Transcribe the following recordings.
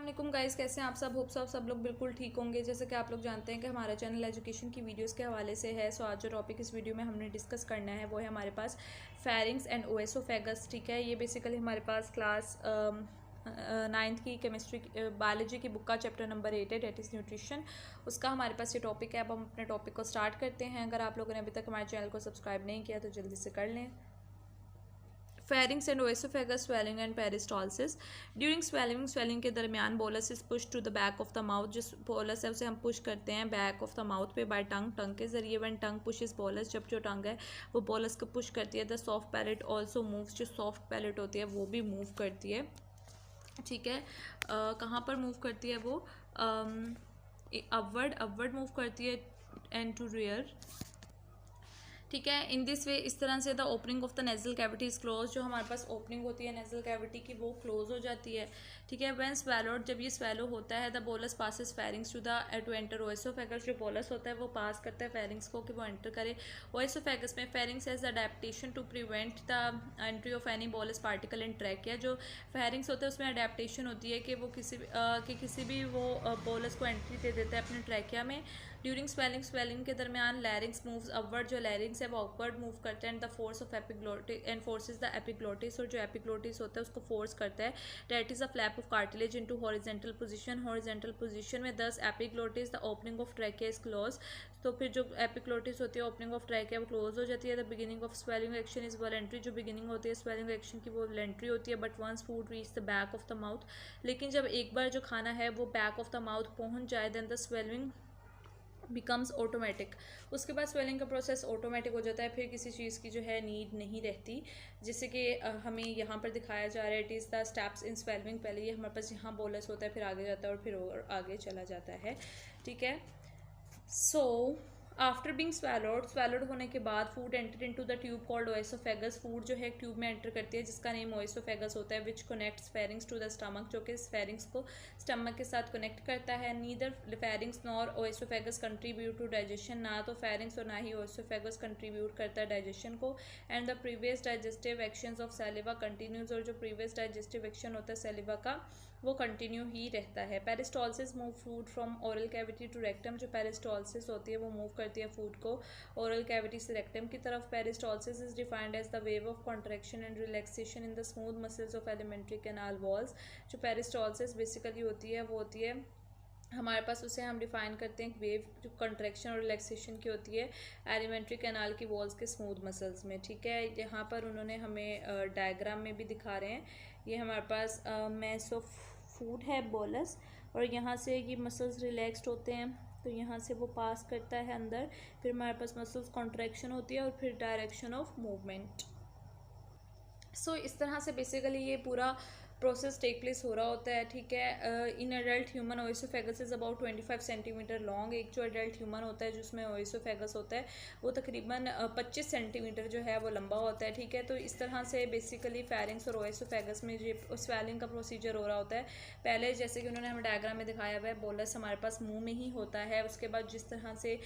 वालेकुम गाइस, कैसे हैं आप सब। होप सब लोग बिल्कुल ठीक होंगे। जैसे कि आप लोग जानते हैं कि हमारा चैनल एजुकेशन की वीडियोस के हवाले से है। सो आज जो टॉपिक इस वीडियो में हमने डिस्कस करना है वो है हमारे पास फेरिंग्स एंड ओएसोफेगस। ठीक है, ये बेसिकली हमारे पास क्लास नाइन्थ की केमिस्ट्री बायोलॉजी की बुक का चैप्टर नंबर 8 है, डेट इज़ न्यूट्रिशन। उसका हमारे पास ये टॉपिक है। अब हम अपने टॉपिक को स्टार्ट करते हैं। अगर आप लोगों ने अभी तक हमारे चैनल को सब्सक्राइब नहीं किया तो जल्दी से कर लें। Pharynx and oesophagus swallowing and peristalsis. During swallowing के दरमियान bolus is push to the back of the mouth. जिस बोलस है उसे हम पुश करते हैं बैक ऑफ द माउथ पे बाय टंग के जरिए। व्हेन टंग पुशेस बोलस, जब जो टंग है वो बोलस को पुश करती है। The soft palate also moves, जो सॉफ्ट पैलेट होती है वो भी मूव करती है। ठीक है, कहाँ पर मूव करती है वो? अपवर्ड मूव करती है एंड टू रियर। ठीक है, इन दिस वे, इस तरह से the opening of the nasal cavity is close. जो हमारे पास ओपनिंग होती है नेजल कैविटी की वो क्लोज हो जाती है। ठीक है, व्हेन स्वेलोड, जब ये स्वेलो होता है, the bolus passes pharynx to enter oesophagus. जो बोलस होता है वो पास करता है फेरिंग्स को कि वो एंटर करे ओएसोफेगस में। Pharynx as adaptation to prevent the entry of any bolus particle in trachea. जो फेरिंग्स होता है उसमें अडेप्टेशन होती है कि वो किसी भी वो बोलस को एंट्री दे देता है अपने ट्रैकिया में। ड्यूरिंग स्वेलिंग के दरमियान लैरिंग्स मूव्स अपवर्ड। जो लैरिंग्स है वो अपवर्ड मूव करता है and the force of epiglottis and forces the epiglottis. और जो एपिग्लोटिस होता है उसको फोर्स करता है। That is a flap of cartilage into horizontal position में। दस epiglottis, the opening of trachea is close. तो फिर जो एपिग्लोटिस होती है, ओपनिंग ऑफ ट्रैकिया वो क्लोज हो जाती है। The beginning of swelling action is voluntary. जो बिगिनिंग होती है स्वेलिंग एक्शन की वो वॉलेंट्री होती है। But once food reach the back of the mouth, लेकिन जब एक बार जो खाना है वो बैक ऑफ द माउथ पहुंच जाए, then the swelling becomes automatic. उसके बाद स्वेलिंग का प्रोसेस ऑटोमेटिक हो जाता है, फिर किसी चीज़ की जो है नीड नहीं रहती। जैसे कि हमें यहाँ पर दिखाया जा रहा है, it is the steps in swelling. पहले ये हमारे पास यहाँ बोलस होता है, फिर आगे जाता है और फिर और आगे चला जाता है। ठीक है, सो आफ्टर बींग swallowed होने के बाद food enter into the tube called ओएसोफेगस। Food जो है एक ट्यूब में एंटर करती है जिसका नेम ओएसोफेगस होता है, which connects pharynx to the stomach. जो कि फेरिंग्स को स्टमक के साथ कनेक्ट करता है। Neither pharynx nor oesophagus contribute to digestion. ना तो फेरिंग्स और ना ही ओएसोफेगस कंट्रीब्यूट करता है डाइजेशन को। And the previous digestive actions of saliva continues. और जो प्रीवियस डाइजेस्टिव एक्शन होता है सैलिवा का वो कंटिन्यू ही रहता है। Peristalsis move food from oral cavity to rectum. जो पेरिस्टॉल्सिस होती है वो मूव करती है फूड को ओरल कैविटी से रेक्टम की तरफ। Peristalsis is defined as the wave of contraction and relaxation in the smooth muscles of alimentary canal walls. जो पेरिस्टॉल्सिस बेसिकली होती है वो होती है हमारे पास, उसे हम डिफाइन करते हैं वेव जो कंट्रैक्शन और रिलैक्सेशन की होती है एलिमेंट्री कैनाल की वॉल्स के स्मूथ मसल्स में। ठीक है, यहाँ पर उन्होंने हमें डायग्राम में भी दिखा रहे हैं। ये हमारे पास मैस ऑफ फूड है बोलस, और यहाँ से ये मसल्स रिलैक्स्ड होते हैं तो यहाँ से वो पास करता है अंदर। फिर हमारे पास मसल्स कॉन्ट्रैक्शन होती है और फिर डायरेक्शन ऑफ मूवमेंट। सो इस तरह से बेसिकली ये पूरा प्रोसेस टेक प्लेस हो रहा होता है। ठीक है, in adult human ओएसोफेगस is about 25 centimetre long. एक जो एडल्ट ह्यूमन होता है जिसमें ओएसोफेगस होता है वो तकरीबन 25 सेंटीमीटर जो है वो लंबा होता है। ठीक है, तो इस तरह से बेसिकली फेरिंग्स और ओएसोफेगस में ये स्वेलिंग का प्रोसीजर हो रहा होता है। पहले जैसे कि उन्होंने हमें डायग्राम में दिखाया हुआ है, बोलस हमारे पास मुंह में ही होता है। उसके बाद जिस तरह से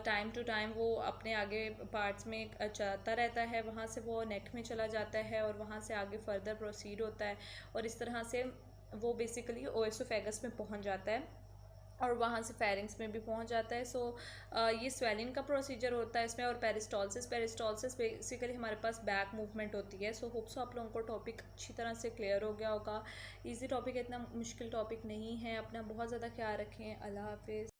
टाइम टू टाइम वो अपने आगे पार्ट्स में चलता रहता है, वहाँ से वो नेक में चला जाता है और वहाँ से आगे फर्दर प्रोसीड होता है और इस तरह से वो बेसिकली ओएसोफेगस में पहुंच जाता है और वहाँ से फेरिंग्स में भी पहुंच जाता है। सो ये स्वेलिंग का प्रोसीजर होता है इसमें। और पेरिस्टॉल्सिस बेसिकली हमारे पास बैक मूवमेंट होती है। सो होप सो आप लोगों को टॉपिक अच्छी तरह से क्लियर हो गया होगा। इजी टॉपिक है, इतना मुश्किल टॉपिक नहीं है। अपना बहुत ज़्यादा ख्याल रखें। अल्लाह हाफिज़।